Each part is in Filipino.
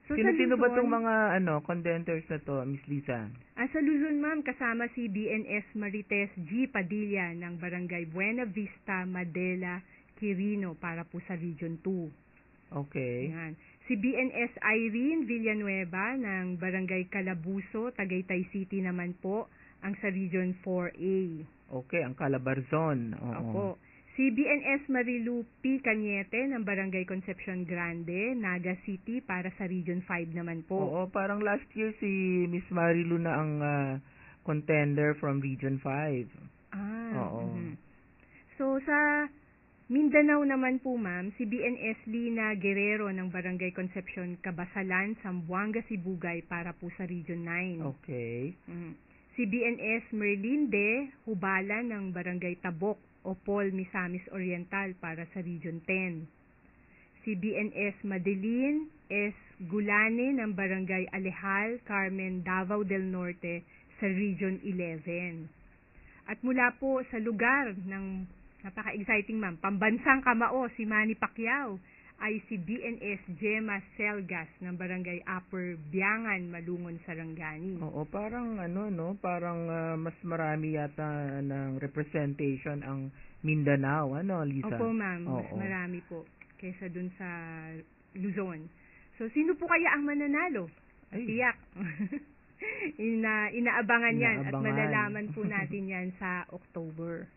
So, Sino-sino ba Luzon, itong mga contenders na to, Miss Lisa? Sa Luzon, ma'am, kasama si BNS Marites G. Padilla ng Barangay Buena Vista, Madela, Quirino para po sa Region 2. Okay. Yan. Si BNS Irene Villanueva ng Barangay Calabuso, Tagaytay City naman po, ang sa Region 4A. Okay, ang Calabarzon. Oo. Opo. Si BNS Marilu P. Cañete ng Barangay Concepcion Grande, Naga City para sa Region 5 naman po. Oo, parang last year si Miss Marilu na ang contender from Region 5. Oo. So, sa Mindanao naman po, ma'am, si BNS Lina Guerrero ng Barangay Concepcion Cabasalan, Zamboanga, Sibugay para po sa Region 9. Okay. Si BNS Merlinde Hubala ng Barangay Tabok, Opol, Misamis Oriental para sa Region 10. Si BNS Madeline S. Gulane ng Barangay Alejal, Carmen, Davao del Norte sa Region 11. At mula po sa lugar ng napaka-exciting, ma'am, pambansang kamao, si Manny Pacquiao, ay si BNS Gemma Selgas ng Barangay Upper Biangan, Malungon, Sarangani. Oo, parang parang mas marami yata ng representation ang Mindanao, Lisa? Opo, ma'am, mas marami po kaysa dun sa Luzon. So, sino po kaya ang mananalo? Tiyak. Inaabangan yan at malalaman po natin yan sa October.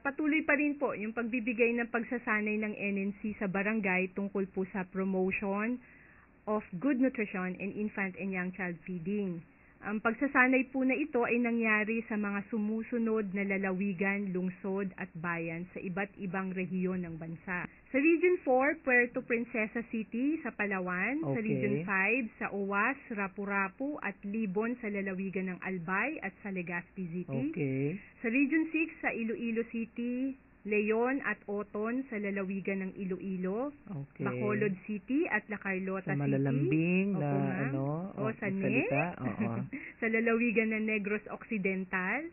Patuloy pa rin po yung pagbibigay ng pagsasanay ng NNC sa barangay tungkol po sa promotion of good nutrition in infant and young child feeding. Ang pagsasanay po na ito ay nangyari sa mga sumusunod na lalawigan, lungsod at bayan sa iba't ibang rehiyon ng bansa. Sa Region 4, Puerto Princesa City sa Palawan. Okay. Sa Region 5, sa Uwas, Rapu-Rapu at Libon sa lalawigan ng Albay at sa Legazpi City. Okay. Sa Region 6, sa Iloilo City, Leon at Oton sa lalawigan ng Iloilo, Okay. Bacolod City at La Carlota sa City. malalambing Opo, na ma'am. Sa salita. sa lalawigan ng Negros Occidental.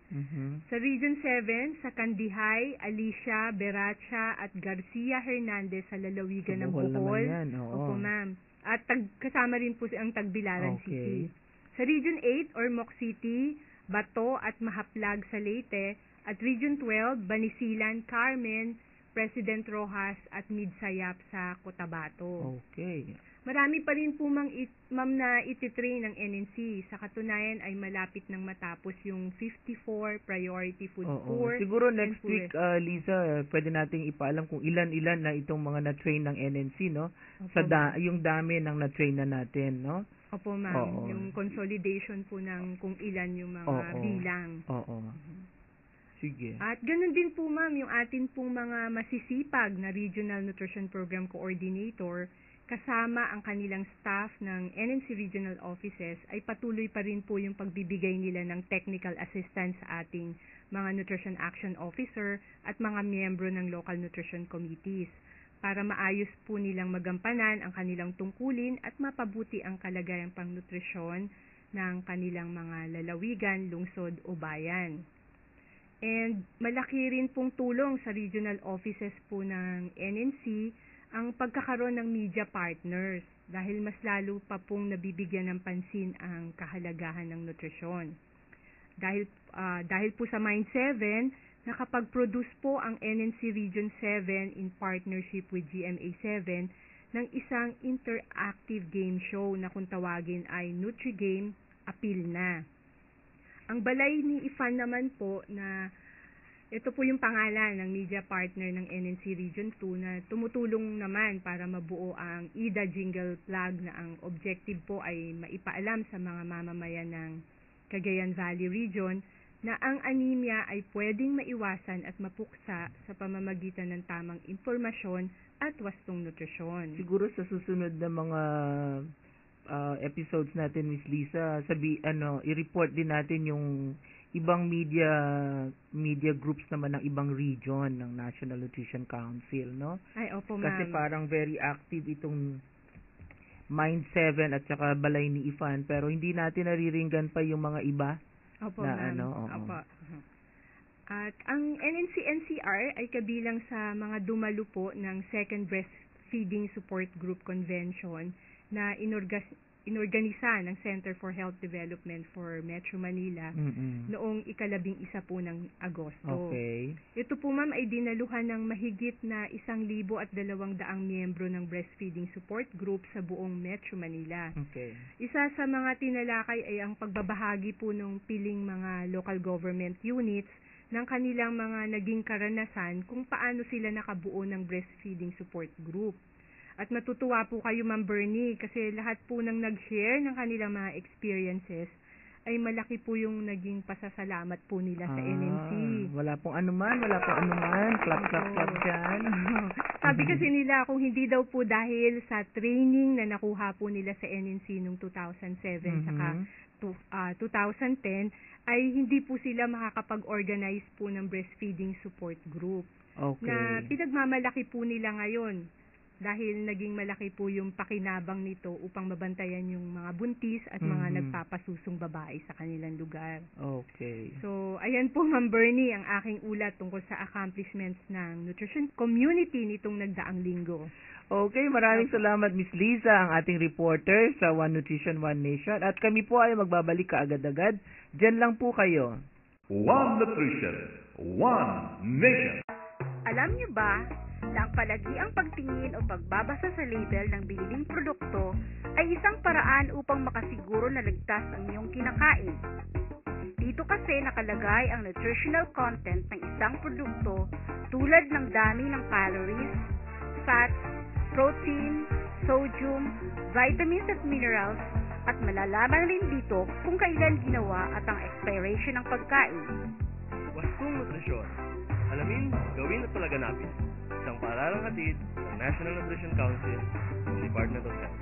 Sa Region 7, sa Candihay, Alicia, Beracha at Garcia Hernandez sa lalawigan ng Bohol. Naman yan. Opo, ma'am. At kasama rin po ang Tagbilaran City. Sa Region 8, Ormoc City, Bato at Mahaplag sa Leyte. At Region 12, Banisilan, Carmen, President Rojas at Midsayap sa Cotabato. Okay. Marami pa rin po ma'am na ititrain ng NNC. Sa katunayan ay malapit nang matapos yung 54 priority food tour. Siguro next week, Lisa, pwede nating ipaalam kung ilan-ilan na itong mga na-train ng NNC, no? Opo, yung dami ng na-train na natin, no? Opo, ma'am. Yung consolidation po ng kung ilan yung mga bilang. Oo. Sige. At ganun din po, ma'am, yung atin pong mga masisipag na Regional Nutrition Program Coordinator kasama ang kanilang staff ng NNC Regional Offices ay patuloy pa rin po yung pagbibigay nila ng technical assistance sa ating mga Nutrition Action Officer at mga miyembro ng local nutrition committees para maayos po nilang magampanan ang kanilang tungkulin at mapabuti ang kalagayang pangnutrisyon ng kanilang mga lalawigan, lungsod o bayan. And malaki rin pong tulong sa regional offices po ng NNC ang pagkakaroon ng media partners dahil mas lalo pa pong nabibigyan ng pansin ang kahalagahan ng nutrisyon. Dahil po sa Mind 7, nakapag-produce po ang NNC Region 7 in partnership with GMA7 ng isang interactive game show na kung tawagin ay NutriGame Appeal Na. Ang balay ni Ifan naman po na ito po yung pangalan ng media partner ng NNC Region 2 na tumutulong naman para mabuo ang IDA Jingle Plug na ang objective po ay maipaalam sa mga mamamayan ng Cagayan Valley Region na ang anemia ay pwedeng maiwasan at mapuksa sa pamamagitan ng tamang impormasyon at wastong nutrisyon. Siguro sa susunod na mga episodes natin, Miss Lisa, i-report din natin yung ibang media groups naman ng ibang region ng National Nutrition Council, no? Ay, opo, ma'am. Kasi parang very active itong Mind 7 at saka Balay ni Ifan, pero hindi natin nariringgan pa yung mga iba. Opo, na ma'am. Opo. At ang NNC-NCR ay kabilang sa mga dumalo po ng Second Breastfeeding Support Group Convention na inorganisa ng Center for Health Development for Metro Manila noong 11 po ng Agosto. Okay. Ito po ma'am ay dinaluhan ng mahigit na 1,200 miyembro ng breastfeeding support group sa buong Metro Manila. Okay. Isa sa mga tinalakay ay ang pagbabahagi po ng piling mga local government units ng kanilang mga naging karanasan kung paano sila nakabuo ng breastfeeding support group. At matutuwa po kayo, Ma'am Bernie, kasi lahat po ng nag-share ng kanilang mga experiences ay malaki po yung naging pasasalamat po nila sa NNC. Wala pong anuman. Clap dyan. Sabi kasi nila, kung hindi daw po dahil sa training na nakuha po nila sa NNC noong 2007 saka 2010, ay hindi po sila makakapag-organize po ng breastfeeding support group. Okay. Na pinagmamalaki po nila ngayon. Dahil naging malaki po yung pakinabang nito upang mabantayan yung mga buntis at mga nagpapasusong babae sa kanilang lugar. Okay. So, ayan po Ma'am Bernie ang aking ulat tungkol sa accomplishments ng nutrition community nitong nagdaang linggo. Okay, maraming salamat Miss Liza, ang ating reporter sa One Nutrition, One Nation. At kami po ay magbabalik kaagad-agad. Diyan lang po kayo. One Nutrition, One Nation. Alam niyo ba na ang palagiang pagtingin o pagbabasa sa label ng biniling produkto ay isang paraan upang makasiguro na ligtas ang iyong kinakain. Dito kasi nakalagay ang nutritional content ng isang produkto tulad ng dami ng calories, fats, protein, sodium, vitamins at minerals, at malalaman rin dito kung kailan ginawa at ang expiration ng pagkain. Wastong nutrisyon. Alamin, gawin at palaganapin. Isang paaralang hatid ng National Nutrition Council ng Department of Health.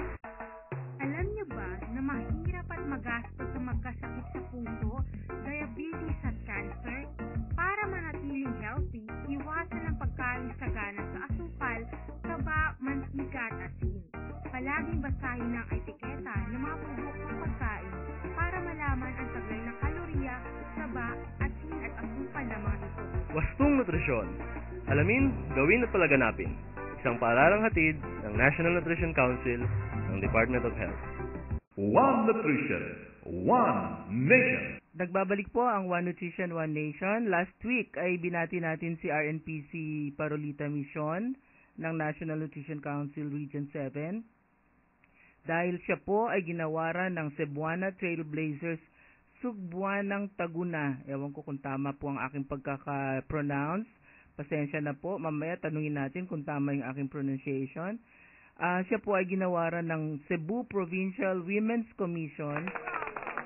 Alam niyo ba na mahirap at magastos sa magkasakit sa puso, diabetes at cancer? Para manatiling healthy, iwasan ang pagkain sagana sa asukal, taba, mantika at asin. Palaging basahin ang etiketa ng mga produktong pagkain para malaman ang taglay na kalorya, taba, asin at asukal ng mga ito. Wastong nutrisyon. Alamin, gawin at palaganapin. Isang paaralang hatid ng National Nutrition Council ng Department of Health. One Nutrition, One Nation. Nagbabalik po ang One Nutrition, One Nation. Last week ay binati natin si RNPC Parolita Mission ng National Nutrition Council Region 7 dahil siya po ay ginawaran ng Cebuana Trailblazers Sugbuanang Taguna. Ewan ko kung tama po ang aking pagkaka-pronounce. Pasensya na po. Mamaya tanungin natin kung tama yung aking pronunciation. Siya po ay ginawaran ng Cebu Provincial Women's Commission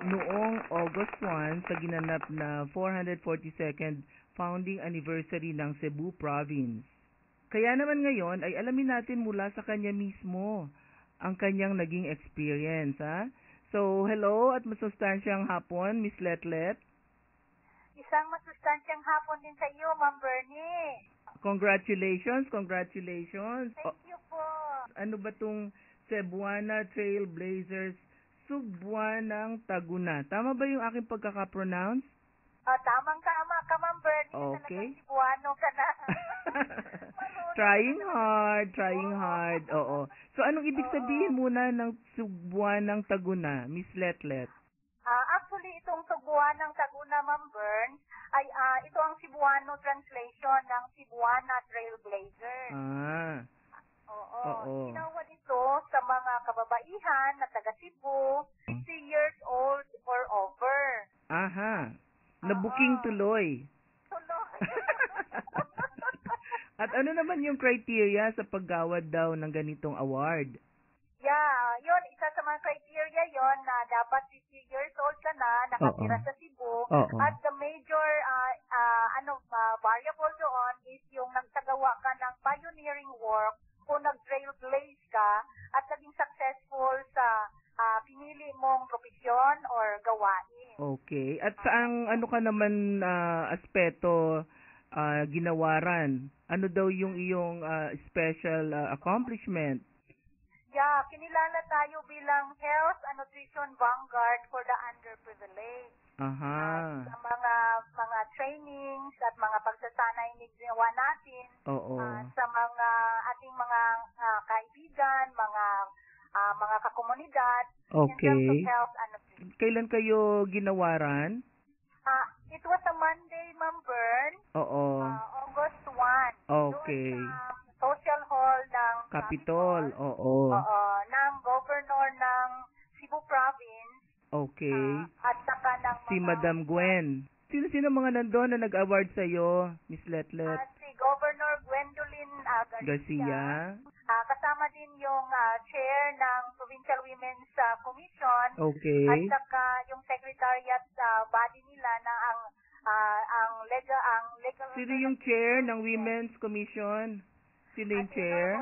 noong August 1 sa ginanap na 442nd founding anniversary ng Cebu Province. Kaya naman ngayon ay alamin natin mula sa kanya mismo ang kanyang naging experience. So, hello at masustansyang hapon, Miss Letlet. Isang masustansyang hapon din sa iyo, Ma'am Bernie. Congratulations. Thank you po. Ano ba tong Cebuana Trailblazers Sugbuanang Taguna? Tama ba yung aking pagkaka-pronounce? Tamang-tama ka, Ma'am Bernie. Okay. Talagang Cebuano ka na. Trying hard. Oo. So, anong ibig sabihin muna ng Sugbuanang Taguna, Miss Letlet? Actually, itong Cebuanang Taguna, Ma'am Bern, ay ito ang Cebuano translation ng Cebuana Trailblazers. Oo. Ginawa ito sa mga kababaihan na taga Cebu, 60 years old or over. Aha. Nabuking tuloy. At ano naman yung criteria sa paggawad daw ng ganitong award? Yeah, yun, isa sa mga criteria yon na dapat 50 years old ka na, nakatira sa Cebu, at the major variable doon is yung nagsagawa ka ng pioneering work kung nag-trailblaze ka at naging successful sa pinili mong profesyon or gawain. Okay. At saang ano ka naman aspeto ginawaran? Ano daw yung iyong special accomplishment? Yeah, kinilala tayo bilang Health and Nutrition Vanguard for the Underprivileged. Sa mga trainings at mga pagsasanay na ginawa natin sa mga ating mga kaibigan, mga mga kakomunidad in Okay. terms of health and nutrition. Kailan kayo ginawaran? It was a Monday, Ma'am Bern, Oo. August 1. Okay. Doon sa social hall ng Capitol. Oo. ng governor ng Cebu Province. Okay. At saka ng Si mga, Madam Gwen. Sino mga nandun na nag-award sa'yo, Miss Letlet? si Governor Gwendolyn Garcia. Garcia? Kasama din yung chair ng Provincial Women's Commission. Okay. At saka yung secretariat body nila na ang legal Sino yung chair ng Women's Commission? Sino yung chair?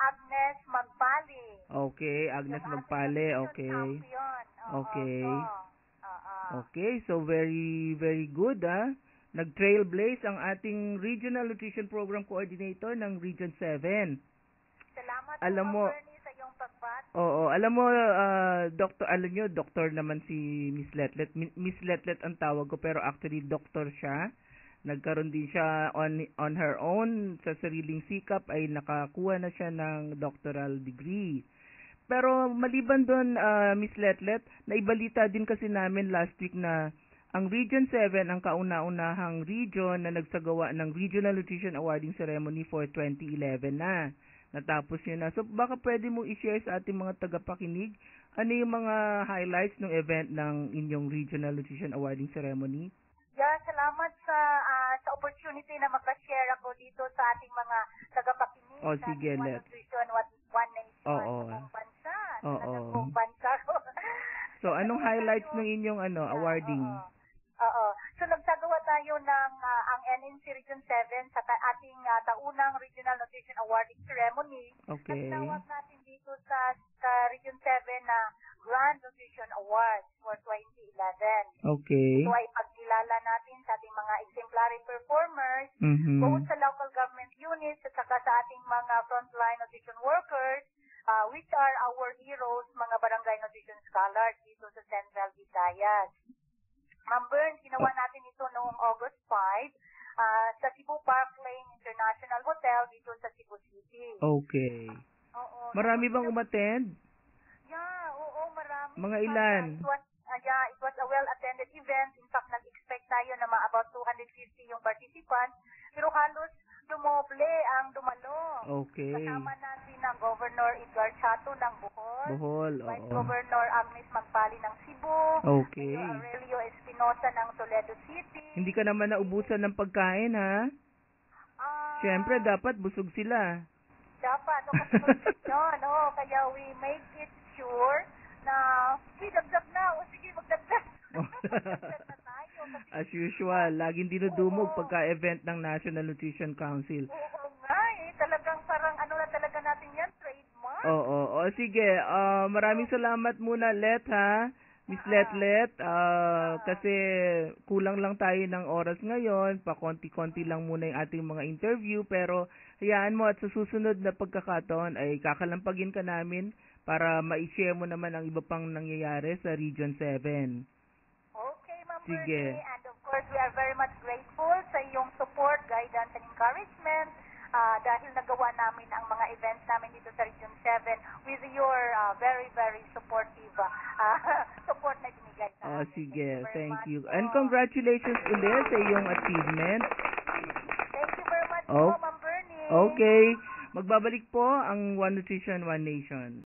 Agnes Magpali. Okay, Agnes Magpale. Okay. Champion. Okay. Okay, so very, very good, ah. Nag-trailblaze ang ating Regional Nutrition Program Coordinator ng Region 7. Salamat Alam mo- Bernie, sa iyong pagbati. Oo, alam mo, doktor naman si Miss Letlet. Miss Letlet ang tawag ko, pero actually doktor siya. Nagkaroon din siya on her own, sa sariling sikap ay nakakuha na siya ng doctoral degree. Pero maliban doon, Miss Letlet, naibalita din kasi namin last week na ang Region 7 ang kauna-unahang region na nagsagawa ng Regional Nutrition Awarding Ceremony for 2011 na. Natapos yun na. So baka pwede mo i-share sa ating mga tagapakinig ano yung mga highlights ng event ng inyong Regional Nutrition Awarding Ceremony? Yeah, salamat sa opportunity na mag-share ako dito sa ating mga tagapakinig. Oh, sa sige, ating One Let. Nutrition, One Nation, Oo. sa buong bansa. Oo. Sa buong bansa ko. So anong highlights ng inyong awarding? Oo. So nagsagawa tayo ng ang NNC Region 7 sa ating taunang Regional Nutrition Awarding Ceremony. Okay. Tinawag natin dito sa Region 7 na Grand Nutrition Awards for 2011. Okay. Ito ay pagkilala natin sa ating mga exemplary performers, Mhm. both sa local government units at saka sa ating mga frontline nutrition workers, which are our heroes, mga barangay nutrition scholars dito sa Central Visayas. Ma'am Bern, ginawa natin ito noong August 5 sa Cebu Park Lane International Hotel dito sa Cebu City. Okay. Oo. Marami bang umattend? Yeah, oo, marami. Mga ilan? It was a well-attended event. In fact, nag-expect tayo na about 250 yung participants. Pero halos dumoble ang dumalo. Okay. Kasama natin ang Governor Edgar Chato ng Bohol. Bohol, Vice oo. Governor Agnes Magpali ng Cebu. Okay. Mayor Aurelio Espinosa ng Toledo City. Hindi ka naman naubusan ng pagkain, ha? Siyempre, dapat busog sila. Dapat, yun, kaya we make it sure na, dagdag na, sige, magdagdag. Magdagdag na tayo. As usual, laging dinudumog pagka-event ng National Nutrition Council. Oo nga talagang parang na talaga natin yan, trademark. Oo. Sige, maraming salamat muna, Let, ha? Miss Letlet, kasi kulang lang tayo ng oras ngayon, pakonti-konti lang muna yung ating mga interview, pero hayaan mo at sa susunod na pagkakataon ay kakalampagin ka namin para ma-share mo naman ang iba pang nangyayari sa Region 7. Okay, Ma'am Sige. Bernie, and of course, we are very much grateful sa iyong support, guidance, and encouragement dahil nagawa namin ang mga events namin dito sa Region 7 with your very, very supportive support na binigay sa amin. Sige, thank much you. po. And congratulations ulit sa iyong achievement. Thank you very much Oh. po, Ma'am Bernie. Okay, magbabalik po ang One Nutrition, One Nation.